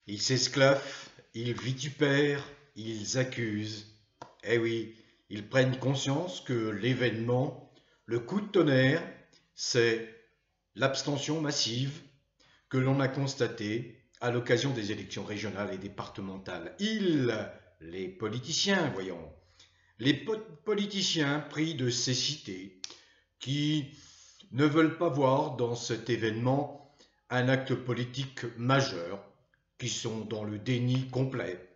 Ils s'esclaffent, ils vitupèrent, ils accusent. Eh oui, ils prennent conscience que l'événement, le coup de tonnerre, c'est l'abstention massive que l'on a constatée à l'occasion des élections régionales et départementales. Les politiciens, voyons, les politiciens pris de cécité, qui ne veulent pas voir dans cet événement un acte politique majeur, qui sont dans le déni complet.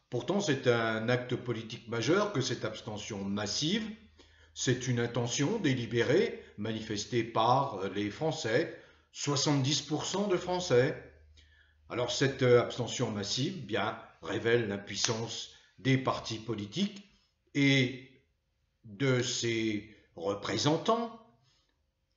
Pourtant, c'est un acte politique majeur que cette abstention massive. C'est une intention délibérée, manifestée par les Français, 70% de Français. Alors cette abstention massive révèle l'impuissance des partis politiques et de ses représentants.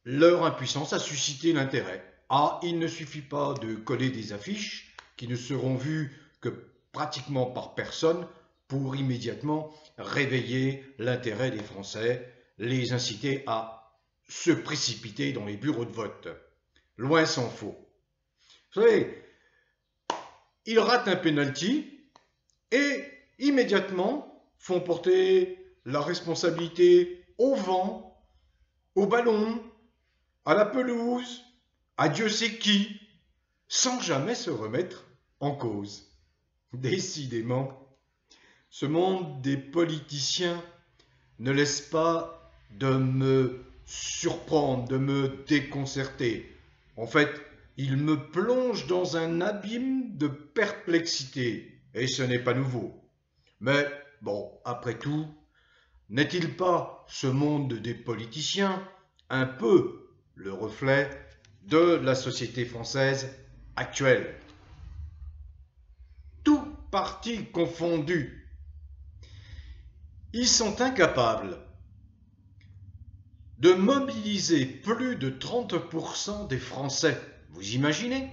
Leur impuissance a suscité l'intérêt. Ah, il ne suffit pas de coller des affiches qui ne seront vues que pratiquement par personne pour immédiatement réveiller l'intérêt des Français, les inciter à se précipiter dans les bureaux de vote. Loin s'en faut. Vous savez, ils ratent un penalty et immédiatement font porter la responsabilité au vent, au ballon, à la pelouse, à Dieu sait qui, sans jamais se remettre en cause. Décidément, ce monde des politiciens ne laisse pas de me surprendre, de me déconcerter. En fait, il me plonge dans un abîme de perplexité, et ce n'est pas nouveau. Mais bon, après tout, n'est-il pas ce monde des politiciens un peu le reflet de la société française actuelle? Tout parti confondu, ils sont incapables de mobiliser plus de 30% des Français. Vous imaginez?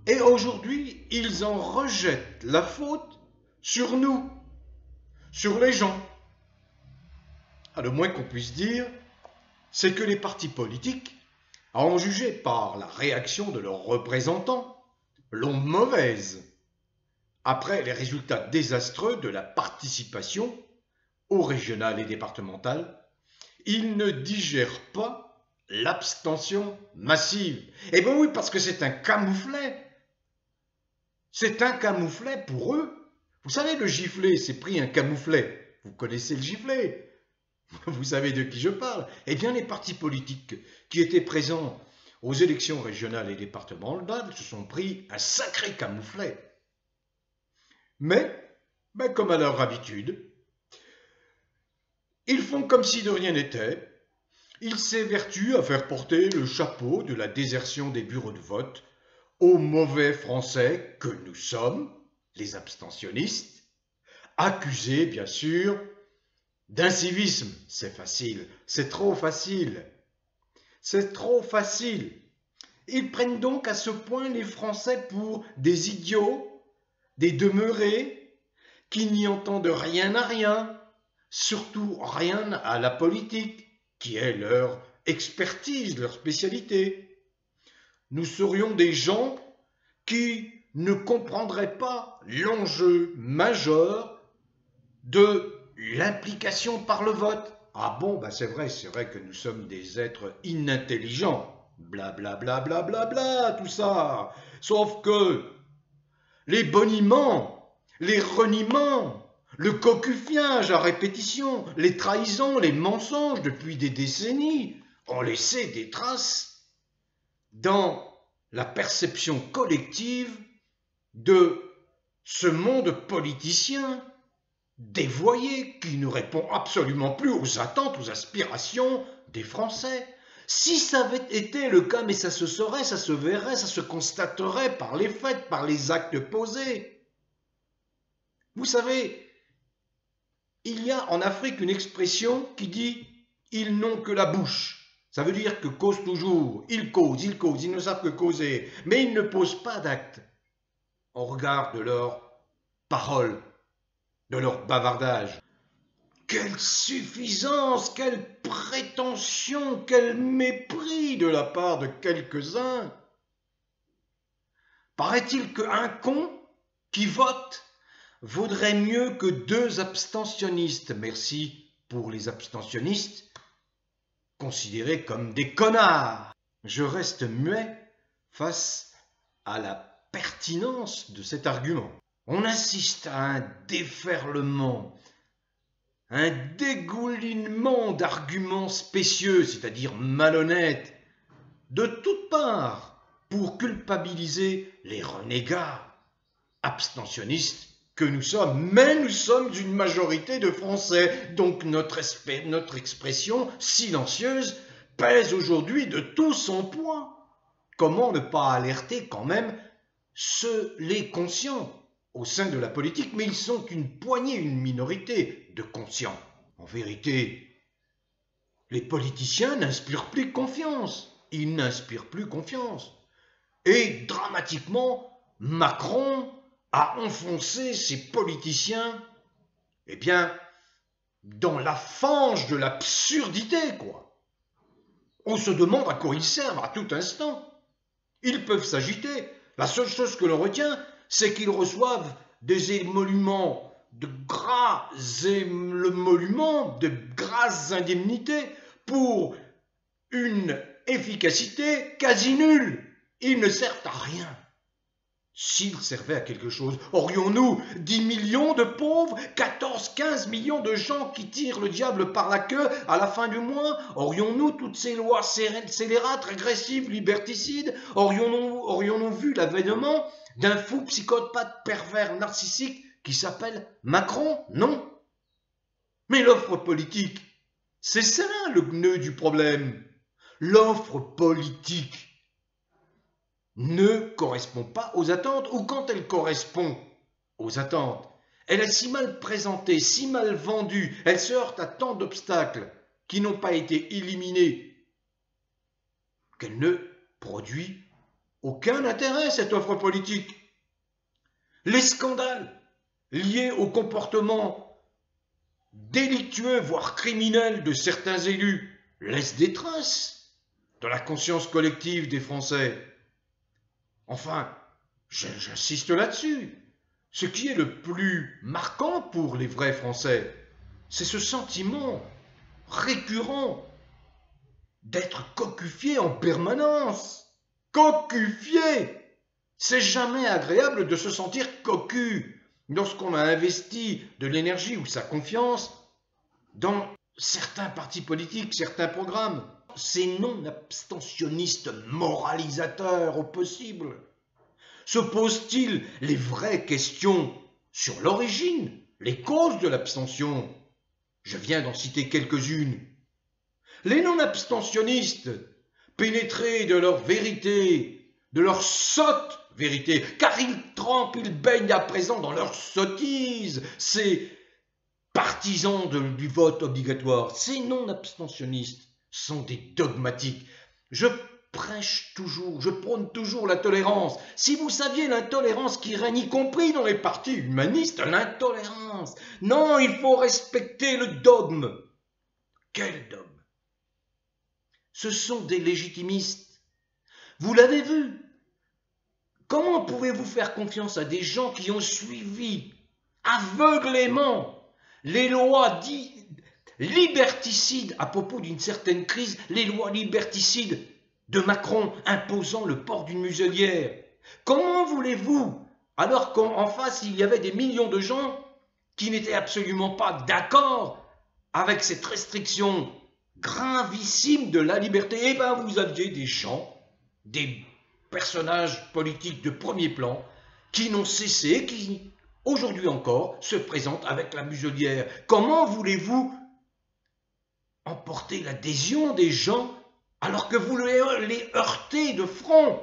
Et aujourd'hui, ils en rejettent la faute sur nous, sur les gens. Ah, le moins qu'on puisse dire, c'est que les partis politiques, à en juger par la réaction de leurs représentants, l'ont mauvaise après les résultats désastreux de la participation aux régionales et départementales. Ils ne digèrent pas l'abstention massive. Eh bien oui, parce que c'est un camouflet. C'est un camouflet pour eux. Vous savez, le giflet, c'est pris un camouflet. Vous connaissez le giflet. Vous savez de qui je parle. Eh bien, les partis politiques qui étaient présents aux élections régionales et départementales se sont pris un sacré camouflet. Mais, comme à leur habitude, ils font comme si de rien n'était. Ils s'évertuent à faire porter le chapeau de la désertion des bureaux de vote aux mauvais Français que nous sommes, les abstentionnistes, accusés, bien sûr, d'incivisme. C'est facile, c'est trop facile. C'est trop facile. Ils prennent donc à ce point les Français pour des idiots, des demeurés, qui n'y entendent rien à rien, surtout rien à la politique, qui est leur expertise, leur spécialité. Nous serions des gens qui ne comprendraient pas l'enjeu majeur de l'implication par le vote. Ah bon, c'est vrai que nous sommes des êtres inintelligents. Bla bla bla bla bla bla, tout ça. Sauf que les boniments, les reniements, le cocufiage à répétition, les trahisons, les mensonges depuis des décennies ont laissé des traces dans la perception collective de ce monde politicien dévoyé qui ne répond absolument plus aux attentes, aux aspirations des Français. Si ça avait été le cas, mais ça se saurait, ça se verrait, ça se constaterait par les faits, par les actes posés. Vous savez, il y a en Afrique une expression qui dit « ils n'ont que la bouche ». Ça veut dire que causent toujours, ils causent, ils ne savent que causer, mais ils ne posent pas d'actes en regard de leurs paroles, de leur bavardage. Quelle suffisance, quelle prétention, quel mépris de la part de quelques-uns. Paraît-il qu'un con qui vote vaudrait mieux que 2 abstentionnistes. Merci pour les abstentionnistes, considérés comme des connards. Je reste muet face à la pertinence de cet argument. On assiste à un déferlement, un dégoulinement d'arguments spécieux, c'est-à-dire malhonnêtes, de toutes parts, pour culpabiliser les renégats abstentionnistes que nous sommes. Mais nous sommes une majorité de Français, donc notre expression silencieuse pèse aujourd'hui de tout son poids. Comment ne pas alerter quand même les conscients au sein de la politique, mais ils sont une poignée, une minorité de conscients. En vérité, les politiciens n'inspirent plus confiance. Ils n'inspirent plus confiance. Et dramatiquement, Macron a enfoncé ces politiciens, eh bien, dans la fange de l'absurdité, quoi. On se demande à quoi ils servent à tout instant. Ils peuvent s'agiter. La seule chose que l'on retient, c'est qu'ils reçoivent des émoluments de grasses indemnités pour une efficacité quasi nulle. Ils ne servent à rien. S'ils servaient à quelque chose, aurions-nous 10 millions de pauvres, 14-15 millions de gens qui tirent le diable par la queue à la fin du mois? Aurions-nous toutes ces lois scélérates, régressives, liberticides? Aurions-nous vu l'avènement d'un fou psychopathe pervers narcissique qui s'appelle Macron? Non. Mais l'offre politique, c'est ça le nœud du problème. L'offre politique ne correspond pas aux attentes, ou quand elle correspond aux attentes, elle est si mal présentée, si mal vendue, elle se heurte à tant d'obstacles qui n'ont pas été éliminés, qu'elle ne produit aucun intérêt, cette offre politique. Les scandales liés au comportement délictueux, voire criminel de certains élus, laissent des traces dans la conscience collective des Français. Enfin, j'insiste là-dessus. Ce qui est le plus marquant pour les vrais Français, c'est ce sentiment récurrent d'être cocufié en permanence. Cocufié! C'est jamais agréable de se sentir cocu lorsqu'on a investi de l'énergie ou sa confiance dans certains partis politiques, certains programmes. Ces non-abstentionnistes moralisateurs au possible se posent-ils les vraies questions sur l'origine, les causes de l'abstention? Je viens d'en citer quelques-unes. Les non-abstentionnistes, pénétrés de leur vérité, de leur sotte vérité, car ils baignent à présent dans leur sottise, ces partisans du vote obligatoire, ces non-abstentionnistes sont des dogmatiques. Je prône toujours la tolérance. Si vous saviez l'intolérance qui règne, y compris dans les partis humanistes, l'intolérance. Non, il faut respecter le dogme. Quel dogme? Ce sont des légitimistes. Vous l'avez vu. Comment pouvez-vous faire confiance à des gens qui ont suivi aveuglément les lois dites liberticides à propos d'une certaine crise, les lois liberticides de Macron imposant le port d'une muselière? Comment voulez-vous, alors qu'en face il y avait des millions de gens qui n'étaient absolument pas d'accord avec cette restriction gravissime de la liberté, eh bien vous aviez des gens, des personnages politiques de premier plan qui n'ont cessé, qui aujourd'hui encore se présentent avec la muselière. Comment voulez-vous emporter l'adhésion des gens alors que vous les heurtez de front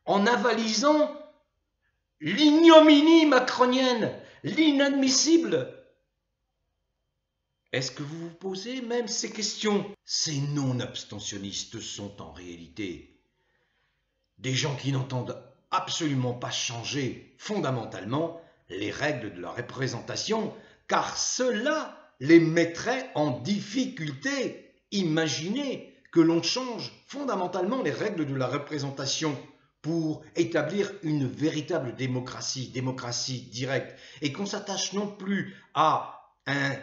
en avalisant l'ignominie macronienne, l'inadmissible? Est-ce que vous vous posez même ces questions? Ces non-abstentionnistes sont en réalité des gens qui n'entendent absolument pas changer fondamentalement les règles de la représentation, car cela les mettrait en difficulté. Imaginez que l'on change fondamentalement les règles de la représentation pour établir une véritable démocratie, démocratie directe, et qu'on s'attache non plus à un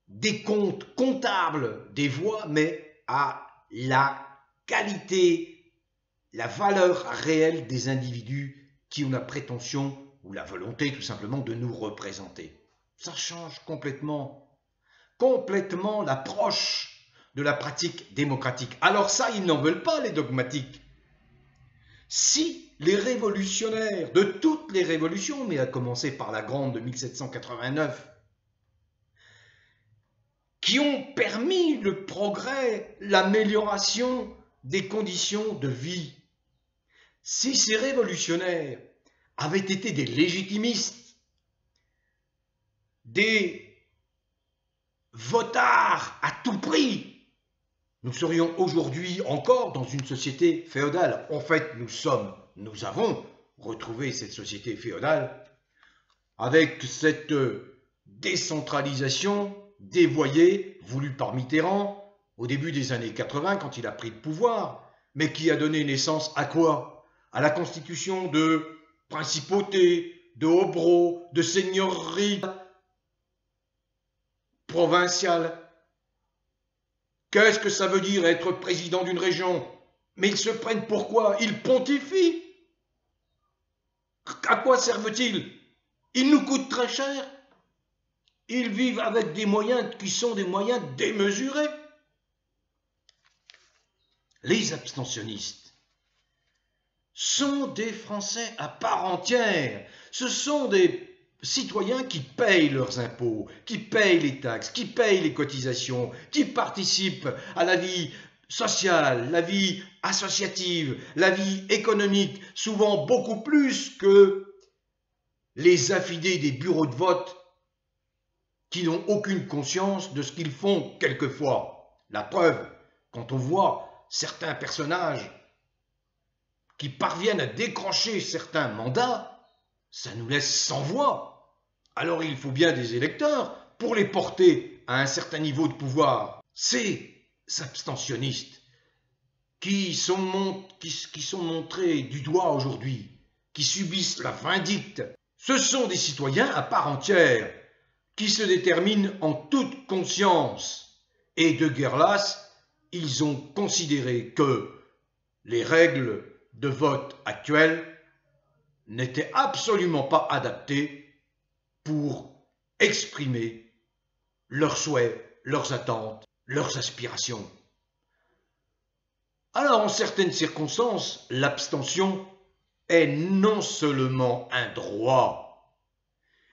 décompte comptable des voix, mais à la qualité, la valeur réelle des individus qui ont la prétention ou la volonté tout simplement de nous représenter. Ça change complètement l'approche de la pratique démocratique. Alors ça, ils n'en veulent pas, les dogmatiques. Si les révolutionnaires de toutes les révolutions, mais à commencer par la grande de 1789, qui ont permis le progrès, l'amélioration des conditions de vie, si ces révolutionnaires avaient été des légitimistes, des votards à tout prix, nous serions aujourd'hui encore dans une société féodale. En fait, nous avons retrouvé cette société féodale avec cette décentralisation dévoyée, voulue par Mitterrand au début des années 80 quand il a pris le pouvoir, mais qui a donné naissance à quoi? À la constitution de principautés, de hobereaux, de seigneuries provinciales. Qu'est-ce que ça veut dire être président d'une région? Mais ils se prennent pour quoi? Ils pontifient. À quoi servent-ils? Ils nous coûtent très cher. Ils vivent avec des moyens qui sont des moyens démesurés. Les abstentionnistes sont des Français à part entière. Ce sont des citoyens qui payent leurs impôts, qui payent les taxes, qui payent les cotisations, qui participent à la vie sociale, la vie associative, la vie économique, souvent beaucoup plus que les affidés des bureaux de vote qui n'ont aucune conscience de ce qu'ils font quelquefois. La preuve, quand on voit certains personnages qui parviennent à décrocher certains mandats, ça nous laisse sans voix. Alors il faut bien des électeurs pour les porter à un certain niveau de pouvoir. Ces abstentionnistes qui sont montrés du doigt aujourd'hui, qui subissent la vindicte, ce sont des citoyens à part entière qui se déterminent en toute conscience. Et de guerre lasse, ils ont considéré que les règles de vote actuelles n'étaient absolument pas adaptées pour exprimer leurs souhaits, leurs attentes, leurs aspirations. Alors, en certaines circonstances, l'abstention est non seulement un droit,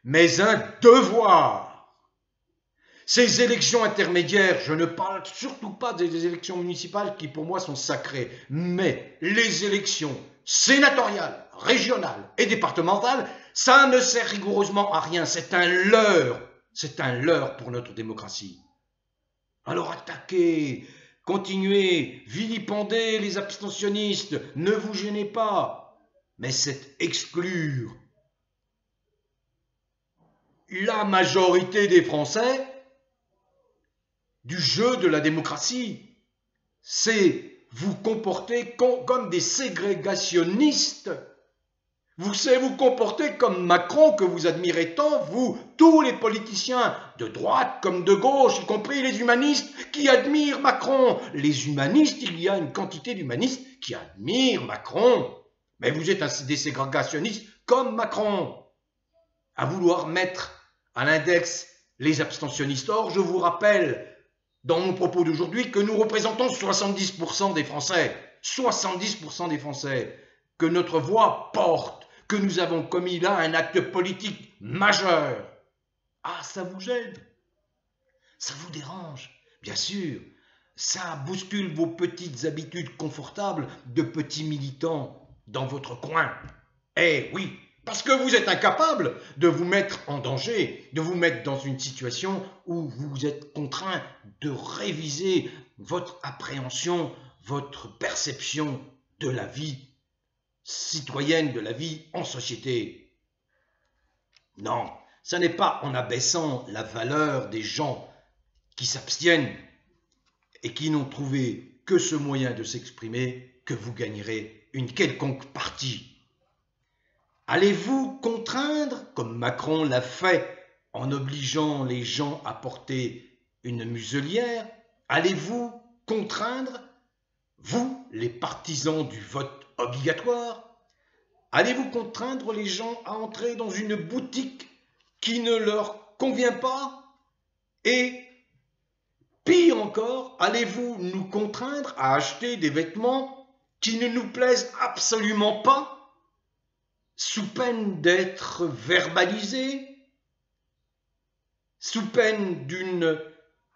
mais un devoir. Ces élections intermédiaires, je ne parle surtout pas des élections municipales qui pour moi sont sacrées, mais les élections sénatoriales, régionales et départementales, ça ne sert rigoureusement à rien, c'est un leurre pour notre démocratie. Alors attaquez, continuez, vilipendez les abstentionnistes, ne vous gênez pas, mais c'est exclure la majorité des Français du jeu de la démocratie. C'est vous comporter comme des ségrégationnistes. Vous savez vous comporter comme Macron, que vous admirez tant, vous, tous les politiciens, de droite comme de gauche, y compris les humanistes qui admirent Macron. Les humanistes, il y a une quantité d'humanistes qui admirent Macron. Mais vous êtes des ségrégationnistes comme Macron, à vouloir mettre à l'index les abstentionnistes. Or, je vous rappelle, dans mon propos d'aujourd'hui, que nous représentons 70% des Français, 70% des Français, que notre voix porte, que nous avons commis là un acte politique majeur. Ah, ça vous gêne? Ça vous dérange? Bien sûr, ça bouscule vos petites habitudes confortables de petits militants dans votre coin. Eh oui, parce que vous êtes incapable de vous mettre en danger, de vous mettre dans une situation où vous êtes contraint de réviser votre appréhension, votre perception de la vie citoyenne, de la vie en société. Non, ce n'est pas en abaissant la valeur des gens qui s'abstiennent et qui n'ont trouvé que ce moyen de s'exprimer que vous gagnerez une quelconque partie? Allez-vous contraindre, comme Macron l'a fait en obligeant les gens à porter une muselière? Allez-vous contraindre, vous, les partisans du vote obligatoire? Allez-vous contraindre les gens à entrer dans une boutique qui ne leur convient pas? Et pire encore, allez-vous nous contraindre à acheter des vêtements qui ne nous plaisent absolument pas, sous peine d'être verbalisés, sous peine d'une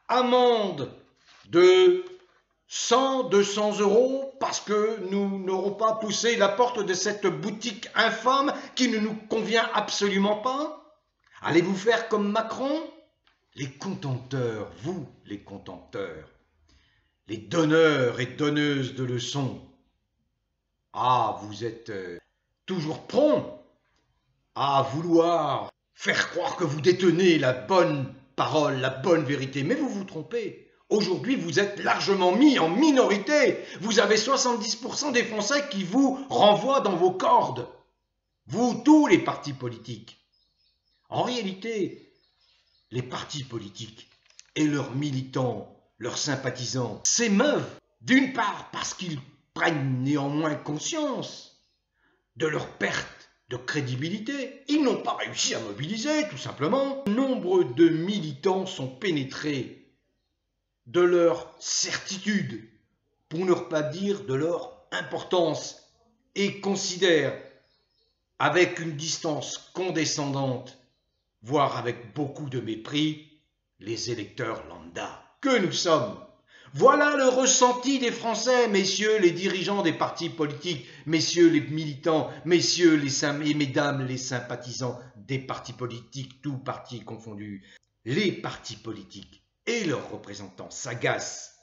amende de 100, 200 euros parce que nous n'aurons pas poussé la porte de cette boutique infâme qui ne nous convient absolument pas? Allez-vous faire comme Macron? Les contempteurs, vous les contempteurs, les donneurs et donneuses de leçons, ah, vous êtes toujours prompts à vouloir faire croire que vous détenez la bonne parole, la bonne vérité, mais vous vous trompez. Aujourd'hui, vous êtes largement mis en minorité. Vous avez 70% des Français qui vous renvoient dans vos cordes. Vous, tous les partis politiques. En réalité, les partis politiques et leurs militants, leurs sympathisants s'émeuvent, d'une part parce qu'ils prennent néanmoins conscience de leur perte de crédibilité. Ils n'ont pas réussi à mobiliser, tout simplement. Nombre de militants sont pénétrés de leur certitude, pour ne pas dire de leur importance, et considèrent avec une distance condescendante, voire avec beaucoup de mépris, les électeurs lambda que nous sommes. Voilà le ressenti des Français, messieurs les dirigeants des partis politiques, messieurs les militants, messieurs et mesdames les sympathisants des partis politiques, tous partis confondus. Les partis politiques et leurs représentants s'agacent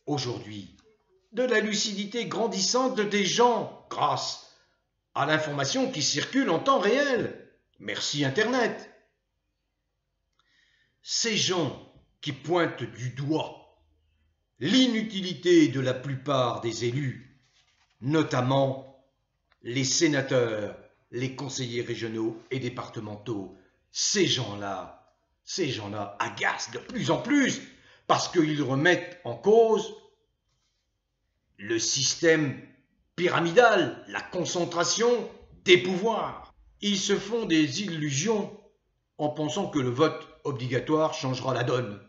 aujourd'hui de la lucidité grandissante des gens grâce à l'information qui circule en temps réel. Merci Internet. Ces gens qui pointent du doigt l'inutilité de la plupart des élus, notamment les sénateurs, les conseillers régionaux et départementaux, ces gens-là agacent de plus en plus parce qu'ils remettent en cause le système pyramidal, la concentration des pouvoirs. Ils se font des illusions en pensant que le vote obligatoire changera la donne.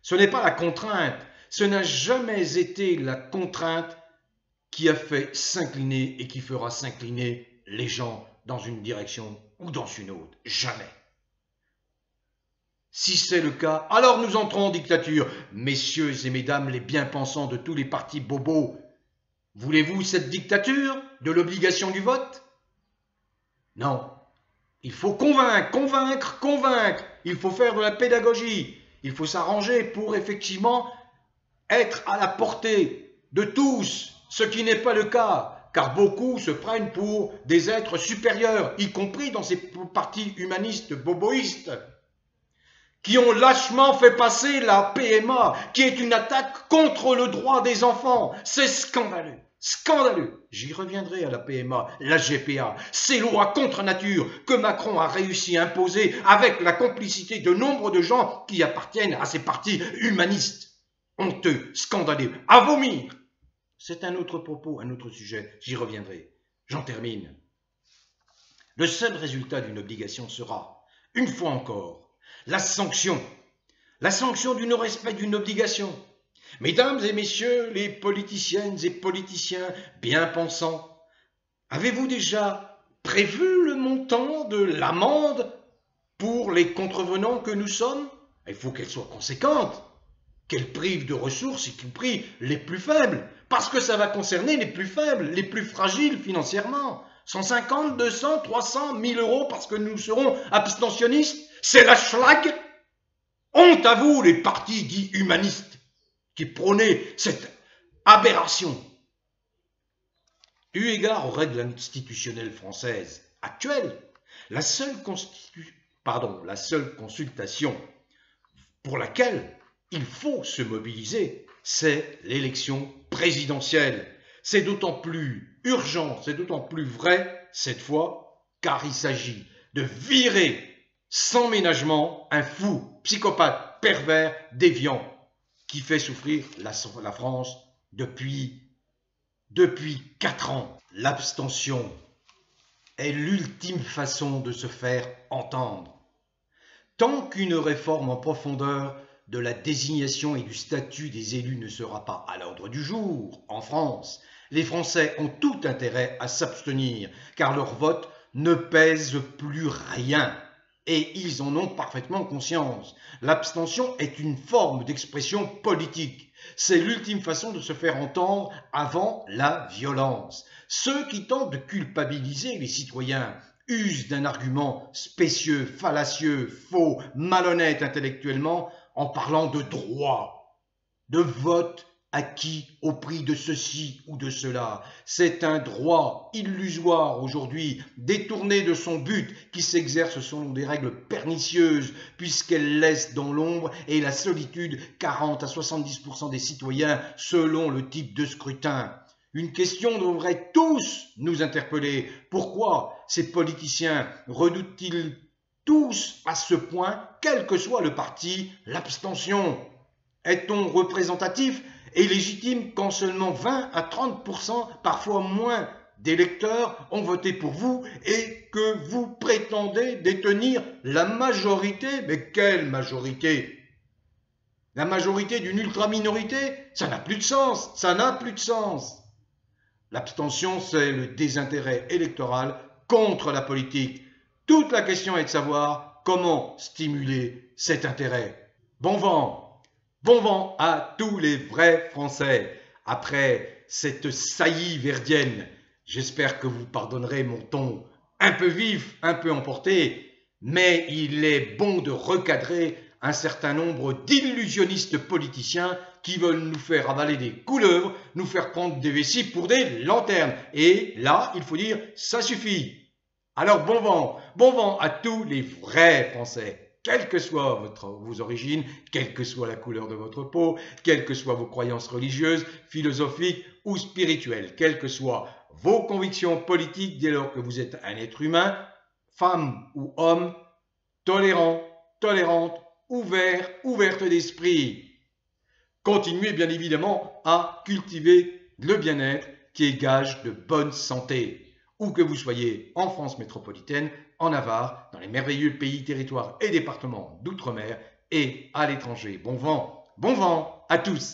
Ce n'est pas la contrainte, ce n'a jamais été la contrainte qui a fait s'incliner et qui fera s'incliner les gens dans une direction ou dans une autre. Jamais. Si c'est le cas, alors nous entrons en dictature. Messieurs et mesdames les bien-pensants de tous les partis bobos, voulez-vous cette dictature de l'obligation du vote? Non. Il faut convaincre. Il faut faire de la pédagogie. Il faut s'arranger pour effectivement être à la portée de tous, ce qui n'est pas le cas, car beaucoup se prennent pour des êtres supérieurs, y compris dans ces partis humanistes boboïstes, qui ont lâchement fait passer la PMA, qui est une attaque contre le droit des enfants. C'est scandaleux. Scandaleux. J'y reviendrai à la PMA, la GPA, ces lois contre nature que Macron a réussi à imposer avec la complicité de nombre de gens qui appartiennent à ces partis humanistes. Honteux, scandaleux, à vomir. C'est un autre propos, un autre sujet, j'y reviendrai. J'en termine. Le seul résultat d'une obligation sera, une fois encore, la sanction du non-respect d'une obligation. Mesdames et messieurs les politiciennes et politiciens bien pensants, avez-vous déjà prévu le montant de l'amende pour les contrevenants que nous sommes? Il faut qu'elle soit conséquente, qu'elle prive de ressources, y compris les plus faibles, parce que ça va concerner les plus faibles, les plus fragiles financièrement. 150, 200, 300, 1000 euros parce que nous serons abstentionnistes, c'est la schlag. Honte à vous, les partis dits humanistes, qui prônaient cette aberration. Eu égard aux règles institutionnelles françaises actuelles, la seule consultation pour laquelle il faut se mobiliser, c'est l'élection présidentielle. C'est d'autant plus urgent, c'est d'autant plus vrai cette fois, car il s'agit de virer sans ménagement un fou, psychopathe, pervers, déviant, qui fait souffrir la France depuis 4 ans. L'abstention est l'ultime façon de se faire entendre. Tant qu'une réforme en profondeur de la désignation et du statut des élus ne sera pas à l'ordre du jour en France, les Français ont tout intérêt à s'abstenir, car leur vote ne pèse plus rien. Et ils en ont parfaitement conscience. L'abstention est une forme d'expression politique. C'est l'ultime façon de se faire entendre avant la violence. Ceux qui tentent de culpabiliser les citoyens usent d'un argument spécieux, fallacieux, faux, malhonnête intellectuellement, en parlant de droit, de vote acquis au prix de ceci ou de cela. C'est un droit illusoire aujourd'hui, détourné de son but, qui s'exerce selon des règles pernicieuses, puisqu'elle laisse dans l'ombre et la solitude 40 à 70% des citoyens selon le type de scrutin. Une question devrait tous nous interpeller. Pourquoi ces politiciens redoutent-ils tous à ce point, quel que soit le parti, l'abstention? Est-on représentatif et légitime quand seulement 20 à 30%, parfois moins, d'électeurs ont voté pour vous et que vous prétendez détenir la majorité? Mais quelle majorité? La majorité d'une ultra-minorité? Ça n'a plus de sens, ça n'a plus de sens. L'abstention, c'est le désintérêt électoral contre la politique. Toute la question est de savoir comment stimuler cet intérêt. Bon vent à tous les vrais Français. Après cette saillie verdienne, j'espère que vous pardonnerez mon ton un peu vif, un peu emporté, mais il est bon de recadrer un certain nombre d'illusionnistes politiciens qui veulent nous faire avaler des couleuvres, nous faire prendre des vessies pour des lanternes. Et là, il faut dire, ça suffit. Alors bon vent à tous les vrais Français, quelles que soient vos origines, quelle que soit la couleur de votre peau, quelles que soient vos croyances religieuses, philosophiques ou spirituelles, quelles que soient vos convictions politiques dès lors que vous êtes un être humain, femme ou homme, tolérant, tolérante, ouvert, ouverte d'esprit. Continuez bien évidemment à cultiver le bien-être qui est gage de bonne santé. Où que vous soyez en France métropolitaine, en Navarre, dans les merveilleux pays, territoires et départements d'outre-mer et à l'étranger. Bon vent à tous!